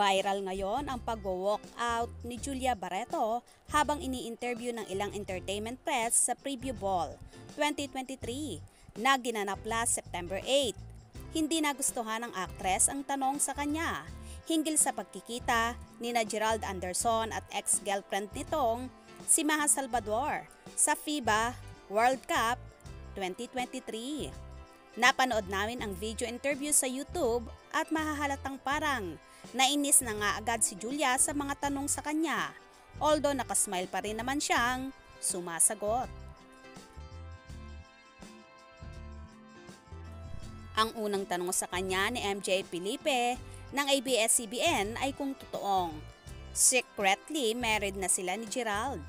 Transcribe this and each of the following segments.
Viral ngayon ang pag-walk out ni Julia Barreto habang ini-interview ng ilang entertainment press sa Preview Ball 2023 na ginanap last September 8. Hindi nagustuhan ng actress ang tanong sa kanya hinggil sa pagkikita ni Gerald Anderson at ex-girlfriend nitong si Maha Salvador sa FIBA World Cup 2023. Napanood namin ang video interview sa YouTube at mahahalatang parang nainis na nga agad si Julia sa mga tanong sa kanya, although nakasmile pa rin naman siyang sumasagot. Ang unang tanong sa kanya ni MJ Felipe ng ABS-CBN ay kung totoong secretly married na sila ni Gerald.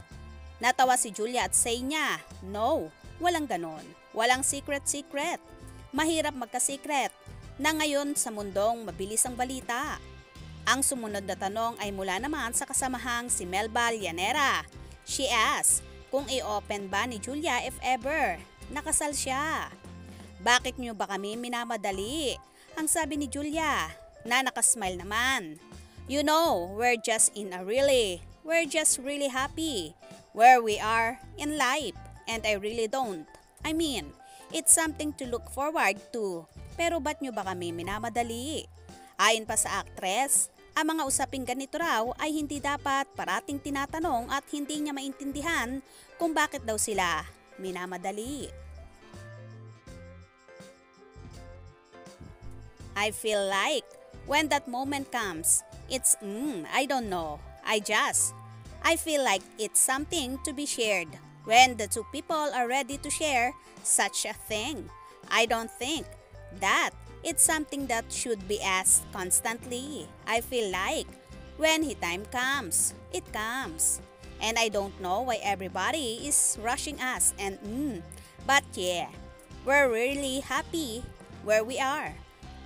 Natawa si Julia at say niya, no, walang ganon, walang secret. Mahirap magka-secret na ngayon sa mundong mabilis ang balita. Ang sumunod na tanong ay mula naman sa kasamahang si Melba Llanera. She asked kung i-open ba ni Julia if ever nakasal siya. Bakit niyo ba kami minamadali? Ang sabi ni Julia na nakasmile naman. You know, we're just really happy where we are in life and I really don't. I mean, it's something to look forward to. Pero ba't nyo ba kami minamadali? Ayon pa sa actress, ang mga usaping ganito raw ay hindi dapat parating tinatanong at hindi niya maintindihan kung bakit daw sila minamadali. I feel like when that moment comes, it's I don't know. I feel like it's something to be shared. When the two people are ready to share such a thing, I don't think that it's something that should be asked constantly. I feel like when the time comes, it comes. And I don't know why everybody is rushing us and but yeah, we're really happy where we are.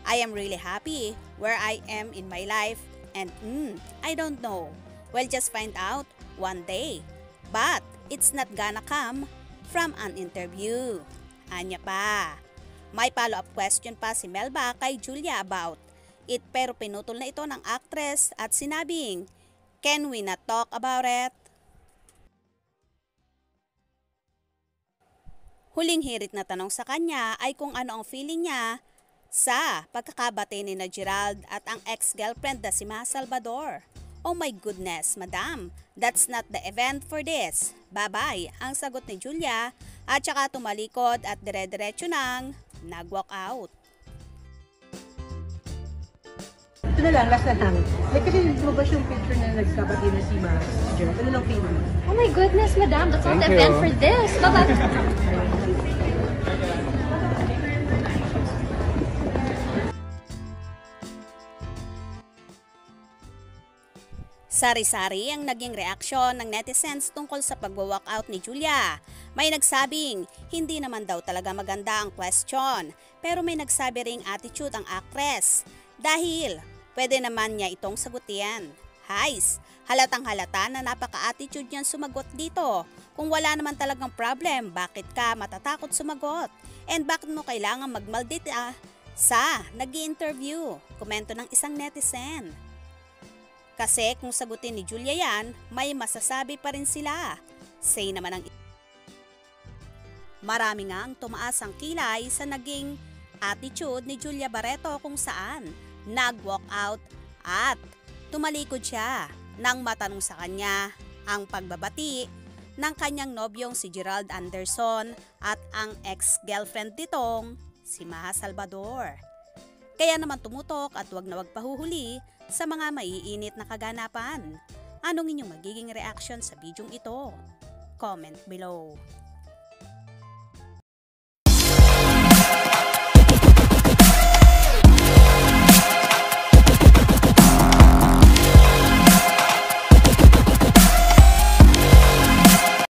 I am really happy where I am in my life and I don't know. We'll just find out one day. But it's not gonna come from an interview. Anya pa. May follow-up question pa si Melba kay Julia about it pero pinutol na ito ng actress at sinabing, can we not talk about it? Huling hirit na tanong sa kanya ay kung ano ang feeling niya sa pagkakabati ni Gerald at ang ex-girlfriend na si Maha Salvador. Oh my goodness, madam, that's not the event for this. Bye-bye, ang sagot ni Julia at saka tumalikod at dire-diretso nang nag-walk out. Ito na lang, last na lang. Like kasi lumabas yung picture na nagkabati na si Maha Gerald. Ano lang feeling? Oh my goodness, madam, that's not the event for this. Bye-bye. Sari-sari ang naging reaksyon ng netizens tungkol sa pag-walkout ni Julia. May nagsabing hindi naman daw talaga maganda ang question, pero may nagsabi ring attitude ang actress dahil pwede naman niya itong sagutin. Hays, halatang halata na napaka-attitude niyang sumagot dito. Kung wala naman talagang problem, bakit ka matatakot sumagot? And bakit mo kailangan magmaldita sa nag-i-interview? Komento ng isang netizen. Kasi kung sagutin ni Julia yan, may masasabi pa rin sila. Say naman ang marami nga ang tumaas ang kilay sa naging attitude ni Julia Barreto kung saan nag-walk out at tumalikod siya nang matanong sa kanya ang pagbabati ng kanyang nobyong si Gerald Anderson at ang ex-girlfriend nitong si Maha Salvador. Kaya naman tumutok at wag na wag pahuhuli sa mga maiinit na kaganapan. Anong inyong magiging reaction sa bidyong ito? Comment below.